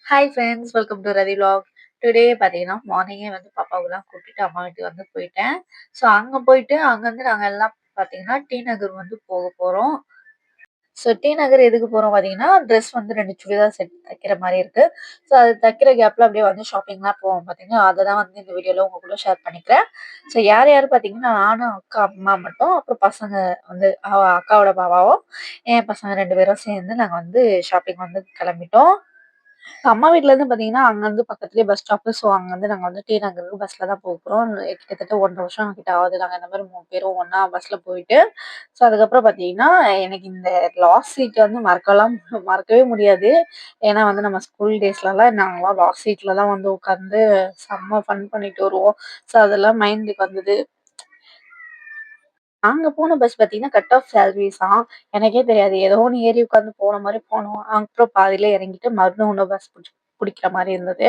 Hi friends, welcome to Rati vlog. Today பார்த்தீங்கன்னா, மார்னிங்கே வந்து பாப்பாவெல்லாம் கூட்டிட்டு அம்மா வீட்டுக்கு வந்து போயிட்டேன். ஸோ அங்க போயிட்டு அங்கருந்து நாங்க எல்லாம் பார்த்தீங்கன்னா, டி நகர் வந்து போறோம். ஸோ டி நகர் எதுக்கு போறோம் பார்த்தீங்கன்னா, ட்ரெஸ் வந்து 2 சுடிதார் செட் தைக்கிற மாரி இருக்கு. ஸோ அது தைக்கிற கேப்ல அப்படியே வந்து ஷாப்பிங்லாம் போவோம் பார்த்தீங்களா, அத தான் வந்து இந்த வீடியோல உங்க கூட ஷேர் பண்ணிக்கிறேன். ஸோ யார் யார் பார்த்தீங்கன்னா, நானும், அக்கா, அம்மா மட்டும். அப்புறம் பசங்க வந்து அக்காவோட பாப்பாவும், என் பசங்க 2 பேரும் சேர்ந்து நாங்க வந்து ஷாப்பிங் வந்து கிளம்பிட்டோம். அம்மா வீட்லருந்து பார்த்தீங்கன்னா, அங்கருந்து பக்கத்திலேயே பஸ் ஸ்டாப்பு. ஸோ அங்கருந்து நாங்க வந்து டி நகருக்கு பஸ்ல தான் போறோம். கிட்டத்தட்ட 1 1/2 வருஷம் கிட்ட ஆகுது. நாங்க இந்த மாரி 3 பேரும் ஒண்ணா பஸ்ல போயிட்டு, ஸோ அதுக்கப்புறம் பார்த்தீங்கன்னா, எனக்கு இந்த லாஸ்ட் சீட் வந்து மறக்கவே முடியாது. ஏன்னா வந்து நம்ம ஸ்கூல் டேஸ்லலாம் நாங்கலாம் லாஸ்ட் சீட்ல தான் வந்து உட்காந்து செம்ம ஃபன் பண்ணிட்டு வருவோம். ஸோ அதெல்லாம் மைண்டுக்கு வந்தது. நாங்க போன பஸ் பார்த்தீங்கன்னா, கட் ஆஃப் சர்வீஸாம். எனக்கே தெரியாது. ஏதோ ஒண்ணு ஏறி உட்காந்து போன மாரி போனோம். அப்புறம் பாதியில இறங்கிட்டு மறுபடியும் இன்னொரு பஸ் புடிக்கிற மாரி இருந்தது.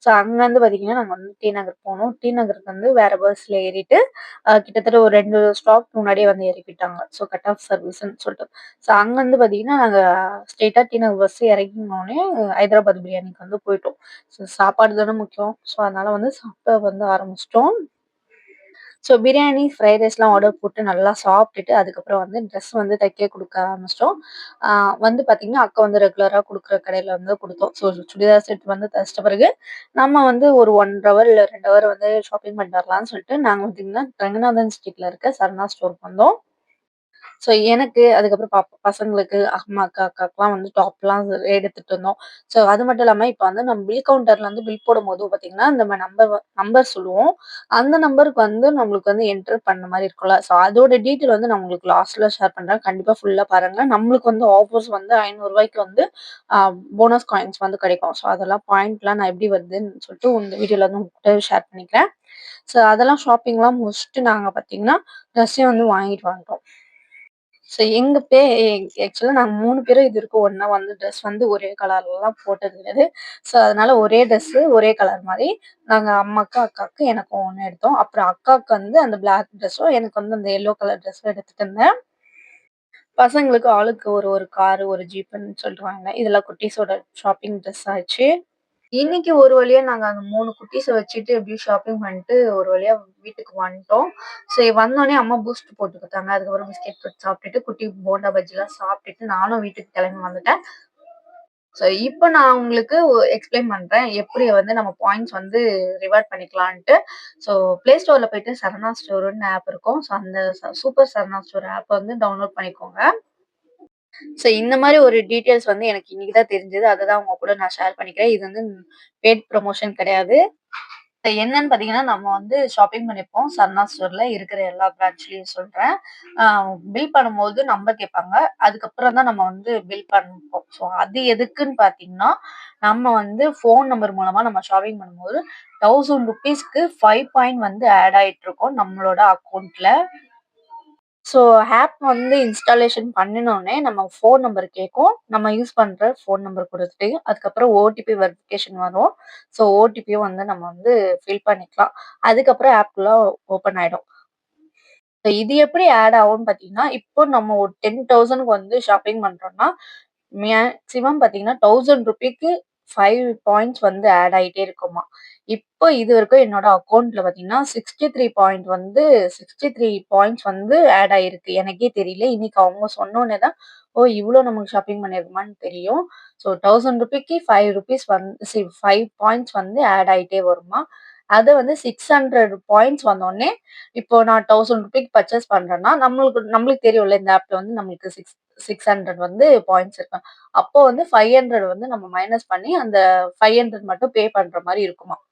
ஸோ அங்கருந்து பார்த்தீங்கன்னா, நாங்க வந்து டி நகர் போனோம். டி நகருக்கு வந்து வேற பஸ்ல ஏறிட்டு, கிட்டத்தட்ட ஒரு 2 ஸ்டாப் முன்னாடியே வந்து இறக்கிட்டாங்க. ஸோ கட் ஆஃப் சர்வீஸ்ன்னு சொல்லிட்டு. ஸோ அங்கருந்து பார்த்தீங்கன்னா, நாங்க ஸ்ட்ரெயிட்டா டி நகர் பஸ் இறங்கினோனே ஹைதராபாத் பிரியாணிக்கு வந்து போயிட்டோம். ஸோ சாப்பாடு தானே முக்கியம். ஸோ அதனால வந்து சாப்பிட வந்து ஆரம்பிச்சுட்டோம். ஸோ பிரியாணி, ஃப்ரைட் ரைஸ்லாம் ஆர்டர் போட்டு நல்லா சாப்பிட்டுட்டு, அதுக்கப்புறம் வந்து ட்ரெஸ் வந்து தைக்க குடுக்க ஆரம்பிச்சிட்டோம். ஆ வந்து பார்த்தீங்கன்னா, அக்கா வந்து ரெகுலரா குடுக்குற கடையில வந்து குடுத்தோம். ஸோ சுடிதார் செட் வந்து தச்சிட்ட பிறகு, நம்ம வந்து ஒரு 1 ஹவர் இல்ல 2 ஹவர் வந்து ஷாப்பிங் பண்ணிட்டு வரலான்னு சொல்லிட்டு, நாங்க பார்த்தீங்கன்னா, ரங்கநாதன் ஸ்ட்ரீட்ல இருக்க சரணா ஸ்டோருக்கு வந்தோம். ஸோ எனக்கு, அதுக்கப்புறம் பசங்களுக்கு, அம்மாக்கு, அக்காக்குலாம் வந்து டாப்லாம் எடுத்துட்டு இருந்தோம். ஸோ அது மட்டும் இல்லாம, இப்ப வந்து நம்ம பில் கவுண்டர்ல வந்து பில் போடும்போது பார்த்தீங்கன்னா, நம்ம நம்பர் சொல்லுவோம். அந்த நம்பருக்கு வந்து நம்மளுக்கு வந்து என்டர் பண்ண மாரி இருக்கும்ல. ஸோ அதோட டீட்டெயில் வந்து நான் உங்களுக்கு லாஸ்ட்ல ஷேர் பண்றேன். கண்டிப்பா ஃபுல்லா பாருங்க. நம்மளுக்கு வந்து ஆஃபர்ஸ் வந்து ரூ. 500க்கு வந்து அ போனஸ் காயின்ஸ் வந்து கிடைக்கும். ஸோ அதெல்லாம் பாயிண்ட்லாம் நான் எப்படி வருதுன்னு சொல்லிட்டு இந்த வீடியோல வந்து உங்ககிட்ட ஷேர் பண்ணிக்கிறேன். ஸோ அதெல்லாம் ஷாப்பிங்லாம் முடிச்சுட்டு நாங்க பார்த்தீங்கன்னா, ட்ரெஸ்ஸையும் வந்து வாங்கிட்டு வந்துட்டோம். ஸோ எங்க பே ஆக்சுவலா நாங்க 3 பேரும் இதுவரைக்கும் ஒண்ணா வந்து ட்ரெஸ் வந்து ஒரே கலர்லலாம் போட்டது கிடையாது. ஸோ அதனால ஒரே ட்ரெஸ்ஸு ஒரே கலர் மாரி நாங்க அம்மாக்கு, அக்காக்கு, எனக்கும் ஒண்ணு எடுத்தோம். அப்புறம் அக்காவுக்கு வந்து அந்த பிளாக் ட்ரெஸ்ஸும், எனக்கு வந்து அந்த எல்லோ கலர் ட்ரெஸ்ஸும் எடுத்துட்டு இருந்தேன். பசங்களுக்கு ஆளுக்கு ஒரு ஒரு காரு, ஒரு ஜீப்புன்னு சொல்லிட்டு வாங்கினேன். இதெல்லாம் குட்டீஸோட ஷாப்பிங் ட்ரெஸ் ஆச்சு. இன்னைக்கு ஒரு வழியா நாங்க அந்த 3 குட்டீஸ வச்சுட்டு எப்படியோ ஷாப்பிங் பண்ணிட்டு ஒரு வழியா வீட்டுக்கு வந்துட்டோம். சரி வந்தோனே அம்மா பூஸ்ட் போட்டு குடுத்தாங்க. அதுக்கப்புறம் பிஸ்கெட் போட்டு சாப்பிட்டுட்டு, குட்டி போண்டா பஜ்ஜிலாம் சாப்பிட்டுட்டு நானும் வீட்டுக்கு கிளம்பி வந்துட்டேன். ஸோ இப்ப நான் உங்களுக்கு எக்ஸ்பிளைன் பண்றேன். எப்படி வந்து நம்ம பாயிண்ட்ஸ் வந்து ரிவார்ட் பண்ணிக்கலான்ட்டு. ஸோ Play Storeல போயிட்டு சரவணா ஸ்டோர்ன்னு ஆப் இருக்கும். ஸோ அந்த சூப்பர் சரவணா ஸ்டோர் ஆப்ப வந்து டவுன்லோட் பண்ணிக்கோங்க. ஸோ இந்த மாரி ஒரு டீட்டெயில்ஸ் வந்து எனக்கு இன்னைக்கு தான் தெரிஞ்சது. அததான் உங்க கூட நான் ஷேர் பண்ணிக்கிறேன். இது வந்து பெய்ட் ப்ரமோஷன் கிடையாது. என்னன்னு பார்த்தீங்கன்னா, நம்ம வந்து ஷாப்பிங் பண்ணியிருப்போம். சரணா ஸ்டோர்ல இருக்கிற எல்லா பிரான்ச்லயும் சொல்றேன். ஆ பில் பண்ணும்போது நம்பர் கேட்பாங்க. அதுக்கப்புறம் தான் நம்ம வந்து பில் பண்ணுவோம். ஸோ அது எதுக்குன்னு பார்த்தீங்கன்னா, நம்ம வந்து ஃபோன் நம்பர் மூலமா நம்ம ஷாப்பிங் பண்ணும்போது ₹1000க்கு 5 பாயிண்ட் வந்து ஆட் ஆயிட்டு இருக்கும் நம்மளோட அக்கவுண்ட்ல. ஸோ ஆப் வந்து இன்ஸ்டாலேஷன் பண்ணுனோனே, நம்ம ஃபோன் நம்பர் கேட்கும். நம்ம யூஸ் பண்ற ஃபோன் நம்பர் குடுத்துட்டு, அதுக்கப்புறம் ஓடிபி வெரிஃபிகேஷன் வரும். ஸோ ஓடிபியும் வந்து நம்ம வந்து ஃபில் பண்ணிக்கலாம். அதுக்கப்புறம் ஆப்குள்ள ஓப்பன் ஆயிடும். இது எப்படி ஆட் ஆகும்னு பார்த்தீங்கன்னா, இப்போ நம்ம ஒரு 10,000க்கு வந்து ஷாப்பிங் பண்றோம்னா, மேக்ஸிமம் பார்த்தீங்கன்னா, ₹1000க்கு 5 பாயிண்ட்ஸ் வந்து ஆட் ஆயிட்டே இருக்குமா. இப்போ இதுவரைக்கும் என்னோட அக்கவுண்ட்ல பார்த்தீங்கன்னா, 63 பாயிண்ட் வந்து 63 பாயிண்ட்ஸ் வந்து ஆட் ஆயிருக்கு. எனக்கே தெரியல. இன்னைக்கு அவங்க சொன்னோனே தான், ஓ! இவ்ளோ நமக்கு ஷாப்பிங் பண்ணியிருக்கோமான்னு தெரியும். ஸோ ₹1000க்கு 5 வந்து 5 பாயிண்ட்ஸ் வந்து ஆட் ஆயிட்டே வருமா. அத வந்து 600 பாயிண்ட்ஸ் வந்தோனே, இப்போ நான் ₹1000க்கு பர்ச்சேஸ் பண்றேன்னா, நம்மளுக்கு தெரியும்ல இந்த ஆப்ல வந்து நம்மளுக்கு 600 வந்து பாயிண்ட்ஸ் இருக்கு. அப்போ வந்து 500 வந்து நம்ம மைனஸ் பண்ணி அந்த 500 மட்டும் பே பண்ற மாரி இருக்குமாம்.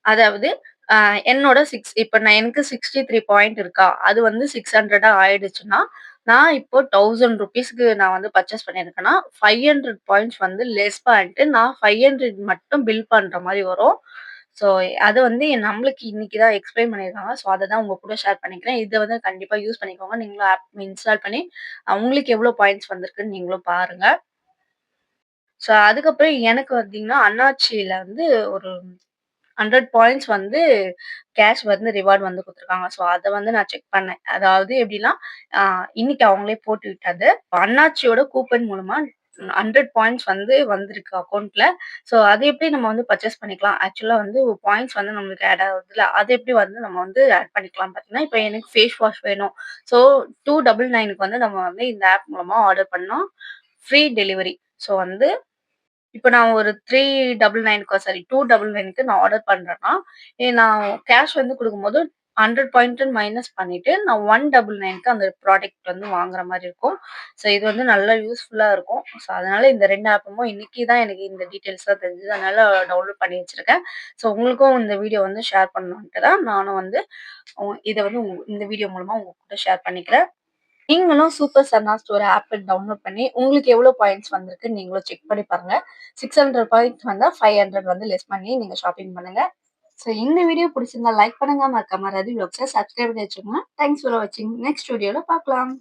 அதாவது அ என்னோட இப்ப எனக்கு 63 பாயிண்ட் இருக்கா? அது வந்து 600 ஆயிடுச்சுன்னா, நான் இப்போ ₹1000க்கு நான் வந்து பர்ச்சேஸ் பண்ணியிருக்கேன்னா, 500 பாயிண்ட்ஸ் வந்து லெஸ் பண்ணிட்டு நான் 500 மட்டும் பில் பண்ற மாரி வரும். ஸோ அத வந்து நம்மளுக்கு இன்னைக்கு தான் எக்ஸ்பிளைன் பண்ணியிருக்காங்க. ஸோ அத தான் உங்க கூட ஷேர் பண்ணிக்கிறேன். இத வந்து கண்டிப்பா யூஸ் பண்ணிக்கோங்க. நீங்களும் ஆப் இன்ஸ்டால் பண்ணி, உங்களுக்கு எவ்வளோ பாயிண்ட்ஸ் வந்திருக்குன்னு நீங்களும் பாருங்க. ஸோ அதுக்கப்புறம் எனக்கு பார்த்தீங்கன்னா, அண்ணாச்சியில வந்து ஒரு 100 பாயிண்ட்ஸ் வந்து கேஷ் வந்து ரிவார்ட் வந்து குடுத்துருக்காங்க. ஸோ அத வந்து நான் செக் பண்ணேன். அதாவது எப்படின்னா, அ இன்னைக்கு அவங்களே போட்டு விட்டது. அண்ணாச்சியோட கூப்பன் மூலமா 100 பாயிண்ட்ஸ் வந்து வந்திருக்கு அக்கவுண்ட்ல. ஸோ அது எப்படி நம்ம வந்து பர்ச்சேஸ் பண்ணிக்கலாம்? ஆக்சுவலா வந்து பாயிண்ட்ஸ் வந்து நம்மளுக்கு ஆட் ஆகுதுல்ல, அது எப்படி வந்து நம்ம வந்து ஆட் பண்ணிக்கலாம் பார்த்தீங்கன்னா, இப்ப எனக்கு ஃபேஸ் வாஷ் வேணும். ஸோ 299க்கு வந்து நம்ம வந்து இந்த ஆப் மூலமா ஆர்டர் பண்ணா ஃப்ரீ டெலிவரி. ஸோ வந்து இப்ப நான் ஒரு 399க்கு சாரி 299க்கு நான் ஆர்டர் பண்றேன்னா, நான் கேஷ் வந்து குடுக்கும்போது 100 பாயிண்ட் மைனஸ் பண்ணிட்டு, நான் 199க்கு அந்த ப்ராடக்ட் வந்து வாங்குற மாரி இருக்கும். ஸோ இது வந்து நல்லா யூஸ்ஃபுல்லா இருக்கும். ஸோ அதனால இந்த 2 ஆப்புமும் இன்னைக்கு தான் எனக்கு இந்த டீட்டெயில்ஸ்லாம் தெரிஞ்சது. அதனால டவுன்லோட் பண்ணி வச்சிருக்கேன். ஸோ உங்களுக்கும் இந்த வீடியோ வந்து ஷேர் பண்ணணுன்ட்டு தான் நானும் வந்து இத வந்து இந்த வீடியோ மூலமா உங்க கூட ஷேர் பண்ணிக்கிறேன். நீங்களும் சூப்பர் சன்னா ஸ்டோர் ஆப் டவுன்லோட் பண்ணி, உங்களுக்கு எவ்வளோ பாயிண்ட்ஸ் வந்திருக்குன்னு நீங்களும் செக் பண்ணி பாருங்க. 600 பாயிண்ட்ஸ் வந்தா 500 வந்து லெஸ் பண்ணி நீங்க ஷாப்பிங் பண்ணுங்க. ஸோ இந்த வீடியோ பிடிச்சிருந்தா லைக் பண்ணுங்க. மறக்காம ரதி விலாக்ஸ சப்ஸ்கிரைப் பண்ணி வச்சுக்கோங்க. தேங்க்ஸ் ஃபார் வாட்சிங். நெக்ஸ்ட் வீடியோல பார்க்கலாம்.